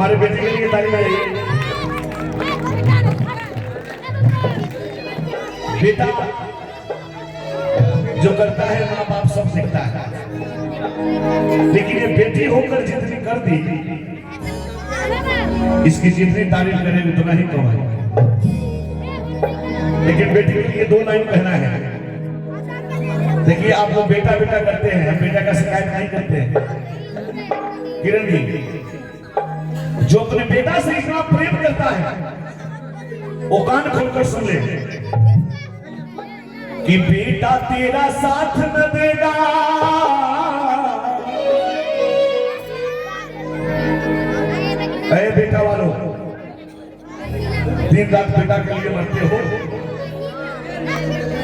हमारे बेटे के लिए ताली बजाइए। बेटा जो करता है माँ बाप सब सीखता है, लेकिन ये बेटी होकर जितनी कर दी, इसकी जितनी तारीफ करें उतना ही कम है। लेकिन बेटी के लिए 2 लाइन कहना है। देखिए, आप लोग बेटा बेटा करते हैं, हम बेटा का शिकायत नहीं करते हैं। किरण जी, जो अपने बेटा से इतना प्रेम करता है, वो कान खोलकर सुन ले कि बेटा तेरा साथ न देगा, अरे बेटा वालों, दिन रात बेटा के लिए मरते हो।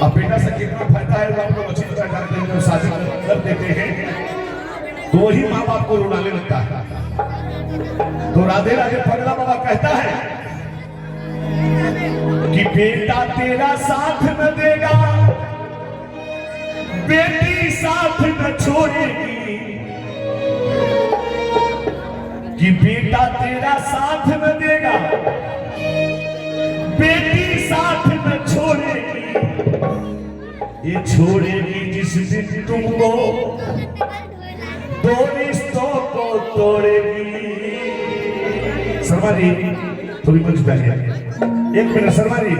अब बेटा से कितना फायदा है वो आप लोग अच्छी तरह जानते हैं। जब शादी कर देते हैं तो वही माँ बाप को रुलाने लगता है। तो राधे राधे पगला बाबा कहता है कि बेटा तेरा साथ न देगा, बेटी साथ न छोड़ेगी, कि बेटा तेरा साथ न देगा, बेटी साथ न छोड़ेगी, ये छोड़ेगी जिस दिन तुमको, 2 रिश्तों को तोड़ेगी। शर्मा जी थोड़ी कुछ पहले 1 मिनट, शर्मा जी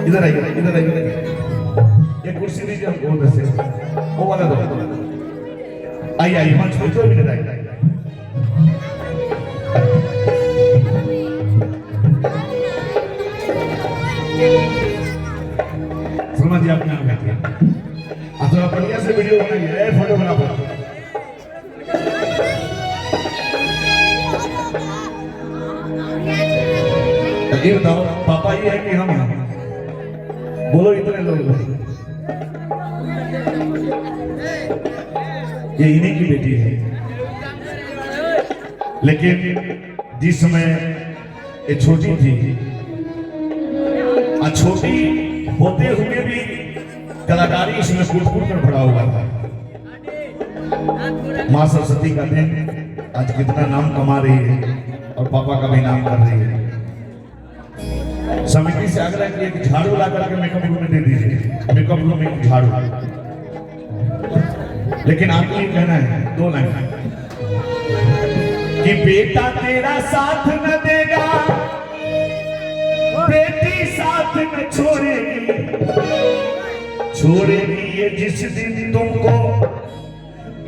इधर आइए, इधर आइए, एक कुर्सी दीजिए हमको उधर से, वो वाला दो, आइए आइए मंच पे 2 मिनट आइए। शर्मा जी आप नाम कहते हैं, थोड़ा बढ़िया से वीडियो बनाइए, फोटो बना पड़ा। ये बताओ पापा ये है कि हम हैं? बोलो इतने लोग, ये इन्हीं की बेटी है। लेकिन जिस समय ये छोटी थी, छोटी होते हुए भी कलाकारी इसमें कूट कर पड़ा हुआ था। माँ सरस्वती का दिन आज कितना नाम कमा रही है और पापा का भी नाम कर रही है। समिति से आग्रह किया कि झाड़ू ला करके मेकअप रूम में दे दीजिए, मेकअप रूम में झाड़ू। लेकिन आपको ये कहना है 2 लाइन कि बेटा तेरा साथ न देगा, बेटी साथ न छोड़ेगी, छोड़ेगी ये जिस दिन तुमको,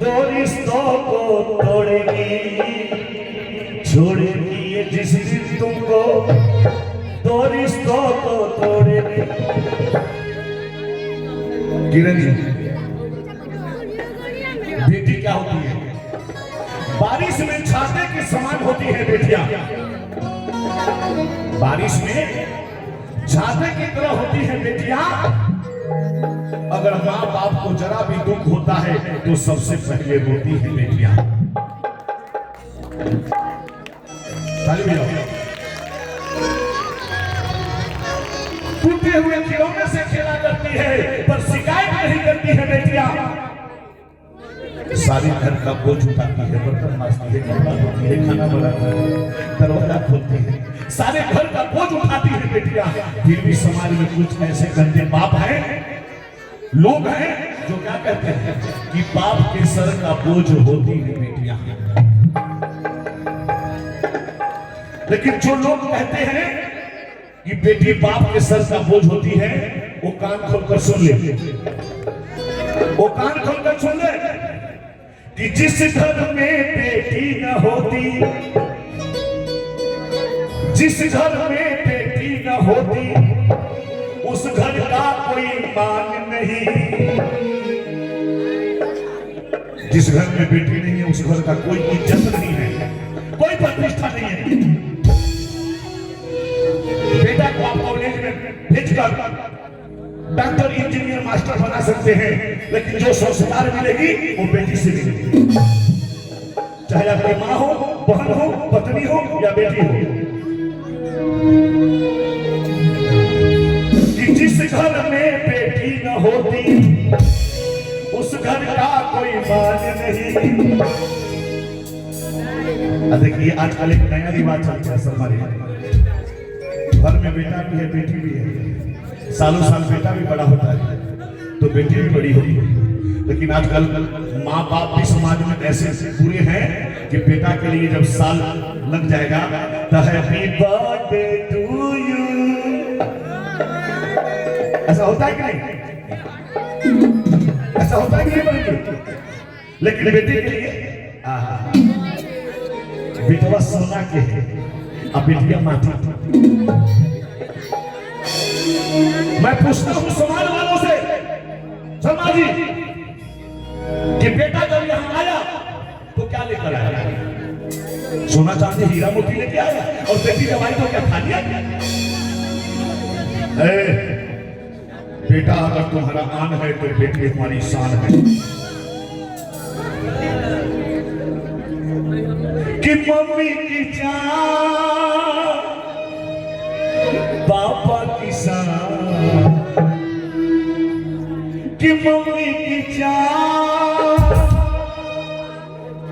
2 रिश्तों को तोड़ेगी, छोड़ेगी ये जिस दिन तुमको, 2 रिश्तों को तोड़ेगी। किरण जी, बेटी क्या होती है? बारिश में छाते के समान होती है बेटियां। बारिश में छाते की तरह होती है बेटियां। अगर माँ बाप को जरा भी दुख होता है तो सबसे पहले रोती है बेटियां। टूटे हुए खिलौने से खेला करती है पर शिकायत नहीं करती है बेटियां। सारी घर का बोझ उठाती है, बर्तन मांजती है, कपड़ा धोती है, खाना बनाती है, दरवाजा खोलती है, सारे घर का बोझ उठाती है बेटियां। फिर भी समाज में कुछ ऐसे गंदे बाप हैं, लोग हैं जो क्या कहते हैं कि बाप के सर का बोझ होती है बेटियां। लेकिन जो लोग कहते हैं कि बेटी बाप के सर का बोझ होती है, वो कान खोलकर सुन ले, वो कान खोलकर सुन ले कि जिस घर में बेटी न होती, जिस घर में बेटी न होती, उस घर का कोई मान नहीं। जिस घर में बेटी नहीं है उस घर का कोई इज्जत नहीं है, कोई प्रतिष्ठा नहीं है। बेटा को आप कॉलेज में भेजकर डॉक्टर, इंजीनियर, मास्टर बना सकते हैं, लेकिन जो संस्कार मिलेगी वो बेटी से मिलेगी। चाहे आपकी माँ हो, बहन हो, पत्नी हो या बेटी हो। कि जिस घर में बेटी न होती उस घर का कोई मान नहीं। देखिए आजकल एक नया रिवाज चलता है हमारे घर में, बेटा भी है बेटी भी है, सालों साल बेटा भी बड़ा होता है तो बेटी भी बड़ी होती है। लेकिन आजकल माँ बाप भी समाज में ऐसे ऐसे बुरे हैं कि बेटा के लिए जब साल लग जाएगा तो हैप्पी बर्थडे टू यू, ऐसा होता है कि नहीं? ऐसा होता है कि नहीं? लेकिन बेटे के लिए बेटवा सोना के है अब बेटिया माटी। मैं पूछता हूं समाज वालों से, शर्मा जी, कि बेटा जब यहां आया तो क्या लेकर आया? सोना चांदी हीरा मोती लेके आया, और बेटी जब आई तो क्या खा लिया? बेटा अगर तुम्हारा आन है तो बेटी तुम्हारी शान है। कि मम्मी की जान पापा की शान, कि मम्मी की जान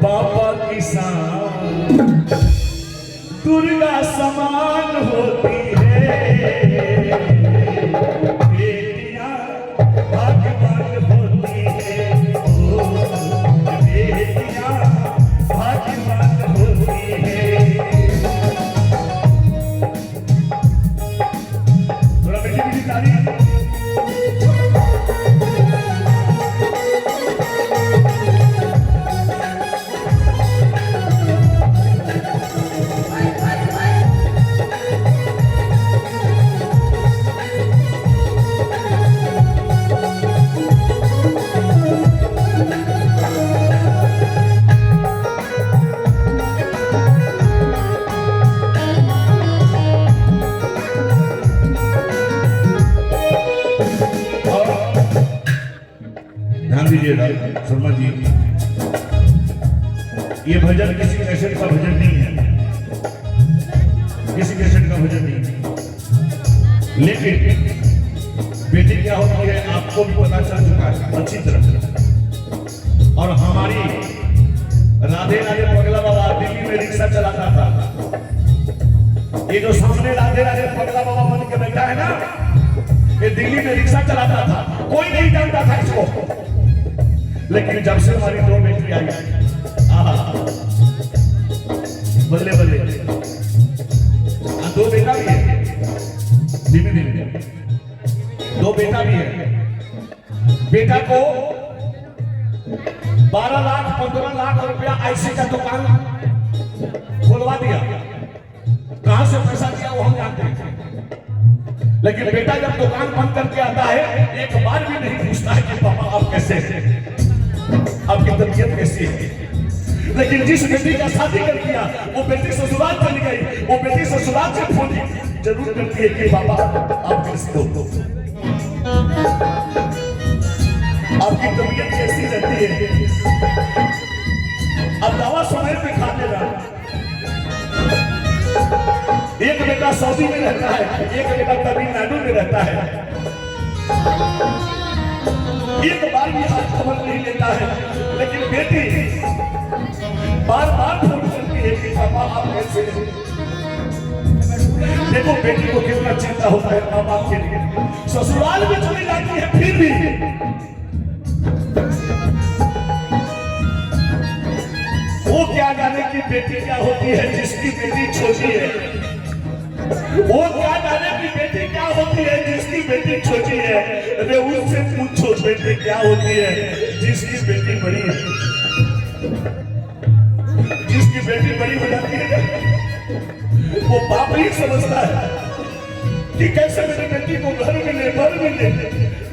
पापा की शान दुर्गा समान होती है, बेटियां भाग्यवान होती है, बेटियां भाग्यवान होती है। थोड़ा मीठी मीठी तारीफ। ध्यान दीजिएगा शर्मा जी, ये भजन किसी कैसेट का भजन नहीं है, किसी कैसेट का भजन नहीं है। लेकिन बेटी क्या होती है आपको भी पता चल चुका है अच्छी तरह से। और हमारी राधे राधे पगला बाबा दिल्ली में रिक्शा चलाता था, ये जो सामने राधे राधे पगला बाबा बन के बैठा है ना, ये दिल्ली में रिक्शा चलाता था, कोई नहीं जानता था इसको। लेकिन जब से हमारी दो बेटी आई, बल्ले बल्ले, दो बेटा भी है, धीमे धीमे दो बेटा भी है। बेटा को 12 लाख 15 लाख रुपया ऐसे का दुकान खोलवा दिया, कहां से पैसा दिया वो हम जानते हैं। लेकिन बेटा जब दुकान बंद करके आता है, एक बार भी नहीं पूछता है कि पापा आप कैसे हैं, आपकी तबीयत कैसी है। लेकिन जिस बेटी का शादी कर दिया वो बेटी ससुराल चली गई, वो बेटी ससुराल से फोन जरूर करती है कि पापा आप कैसे हो, आपकी तबीयत कैसी रहती है, अब दवा समय पे खाने लगा। एक बेटा सऊदी में रहता है, एक बेटा तमिलनाडु में रहता है, एक बार भी हाथ खबर नहीं लेता है। लेकिन बेटी बार बार फोन करती है कि पापा आप कैसे हैं। देखो बेटी को कितना चिंता होता है माँ बाप के लिए, ससुराल में चली जाती है फिर भी वो क्या जाने की बेटी क्या होती है जिसकी बेटी छोटी है, वो क्या जाने की बेटी क्या होती है जिसकी बेटी छोटी है। अरे उससे पूछो बेटी क्या होती है जिसकी बेटी बड़ी है, जिसकी बेटी बड़ी हो जाती है वो बाप ही समझता है कि कैसे मेरी बेटी को घर मिले बर मिले,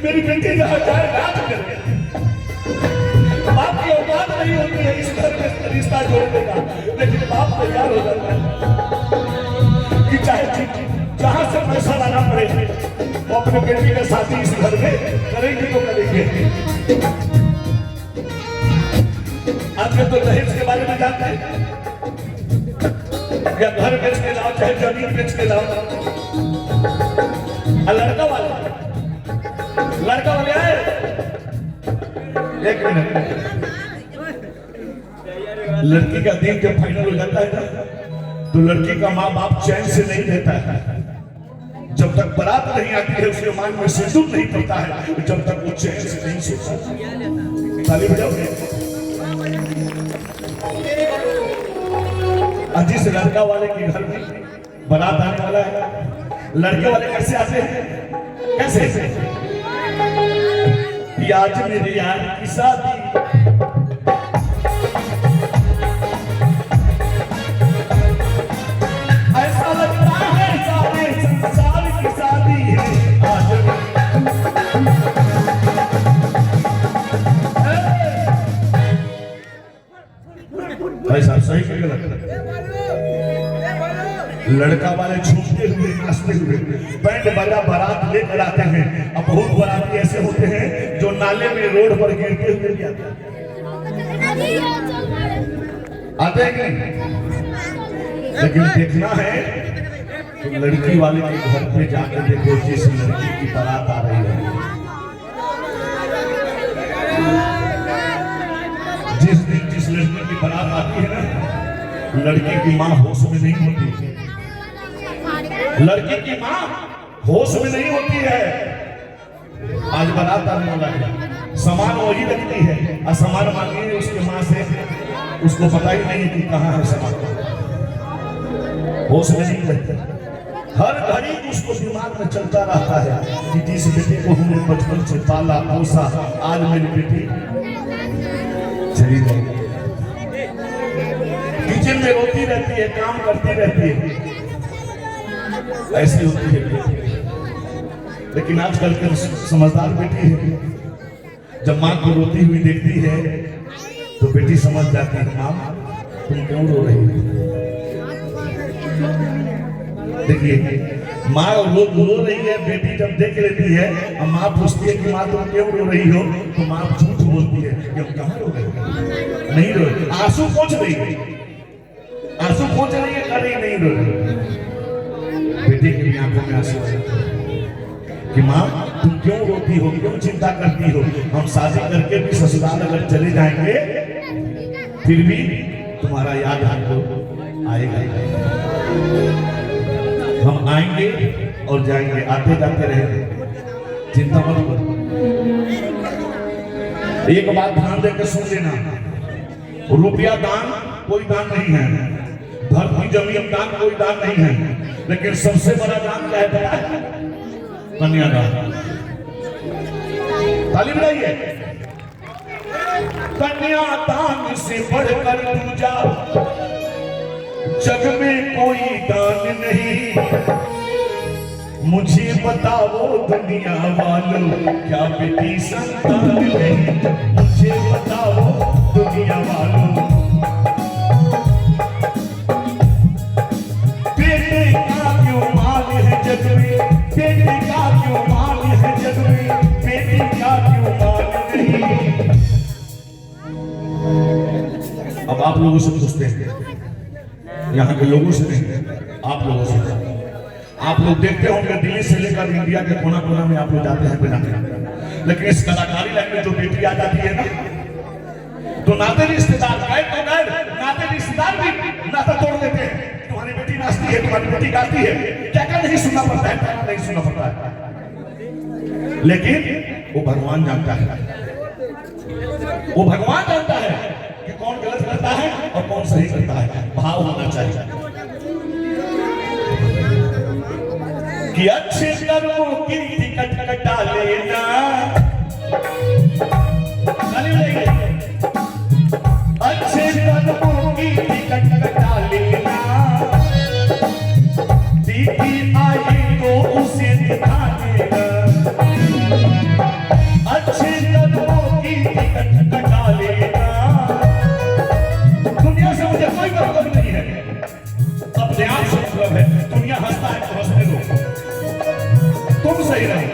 मेरी बेटी जहाँ जाए राज करे। बाप की औकात नहीं होती है इस घर में रिश्ता जोड़ने का, लेकिन बाप तैयार हो जाता है कि चाहे जहां से पैसा लाना पड़े वो अपने बेटी का शादी इस घर में करेंगे तो करेंगे। आजकल तो दहेज के बारे में जानते हैं, या घर बेच के लाओ चाहे जमीन बेच के लाओ। लड़का वाले आए, एक मिनट लड़की का दिन जब फाइनल हो जाता है ना, तो लड़की का माँ बाप चैन से नहीं रहता है। जब तक बारात नहीं आती है उसके मांग में सिंदूर नहीं पड़ता है, जब तक वो चैन से नहीं सोता। ताली बजाओगे? जिस लड़का वाले के घर में बारात आने वाला है, लड़के वाले कैसे आते हैं? कैसे? आज मेरे यार की शादी, ऐसा लगता है सारे संसार की शादी है आज। भाई साहब सही के गलत? लड़का वाले झूमते हुए नाचते हुए बैंड बाजा बारात लेकर आते हैं। अब बहुत बाराती ऐसे होते हैं जो नाले में रोड पर गिरते हुए भी आते हैं कि नहीं? लेकिन देखना है तो लड़की वाले के घर पे जाकर देखो, जिस लड़की की बारात आ रही है, जिस दिन जिस लड़की की बारात आती है ना, लड़की की माँ होश में नहीं होती। लड़की की माँ होश में नहीं होती है। आज बारात आने वाला है, सामान वही रखती है, और सामान मांगी उसके माँ से, उसको पता ही नहीं कि कहाँ है सामान। होश में नहीं रहती। हर घड़ी उसको दिमाग में चलता रहता है कि जिस बेटे को हमने बचपन से पाला पोसा, आज मेरी बेटी चली गई। किचन में रोती रहती है, काम करती रहती है, ऐसी होती है बेटी। लेकिन आजकल के समझदार बेटी है, जब माँ को रोती हुई देखती है तो बेटी समझ जाती है, माँ तुम क्यों रो रही हो? देखिए माँ रो रही है, बेटी जब देख लेती है और माँ पूछती है कि माँ तुम क्यों रो रही हो, तो माँ झूठ बोलती है कि हम कहाँ रो रहे हो? नहीं रो रही, आंसू पोंछ रही है, आंसू पोंछ रही है, कर रही नहीं रो रही। बेटे की भी आंखों में आंसू कि माँ तुम क्यों रोती हो, क्यों चिंता करती हो? हम शादी करके भी ससुराल अगर चले जाएंगे फिर भी तुम्हारा याद हमको आएगा। हम आएंगे और जाएंगे, आते जाते रहेंगे, चिंता मत करो। एक बात ध्यान देकर सुन लेना, रुपया दान कोई दान नहीं है, धरती जमीन दान कोई दान नहीं है, लेकिन सबसे बड़ा दान क्या है? कन्यादान। ताली बजाइए। कन्यादान से बढ़कर दूजा जग में कोई दान नहीं। मुझे बताओ दुनिया वालों, क्या बेटी संतान नहीं? मुझे बताओ दुनिया वालों, बेटे का क्यों माल है जग में? बेटे का क्यों माल है जग में? बेटी का क्यों माल नहीं? अब आप लोगों से पूछते हैं, यहाँ के लोगों से नहीं, आप लोगों से। आप लोग देखते होंगे दिल्ली से लेकर इंडिया के कोना कोना में आप लोग जाते हैं बिना, लेकिन इस कलाकारी लाइन में जो बेटी आ जाती है ना, तो नाते रिश्तेदार गए तो गए, नाते रिश्तेदार भी नाता तोड़ देते हैं। तुम्हारी बेटी नाचती है, तुम्हारी बेटी गाती है, क्या क्या नहीं सुनना पड़ता है, क्या नहीं सुनना पड़ता है। लेकिन वो भगवान जानता है, वो भगवान जानता है कि कौन गलत करता है और कौन सही करता है। भाव होना चाहिए कि अच्छे कर्मों की टिकट कटा लेना। अच्छे कर्मों की टिकट कटा लेना, दीदी आई तो उसे दिखा देना। अच्छे कर्मों की टिकट कटा लेना। दुनिया से मुझे कोई मतलब नहीं है, अपने आप से मतलब है। दुनिया हंसता है तो हंसने दो, तुम सही रहो।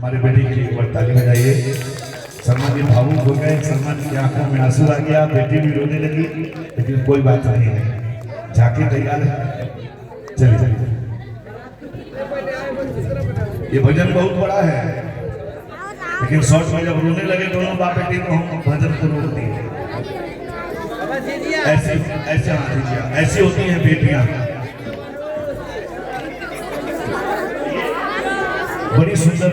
हमारे बेटे के लिए एक बार ताली बजाइए। शर्मा जी भावुक हो गए, शर्मा जी की आंखों में आंसू आ गया, बेटी भी रोने लगी, लेकिन कोई बात नहीं है, झांकी तैयार है। चलिए, ये भजन बहुत बड़ा है, लेकिन शॉर्ट में जब रोने लगे दोनों बाप बेटी तो हम भजन को रोक दिए। ऐसे ऐसे ऐसी होती हैं बेटियां, बड़ी सुंदर।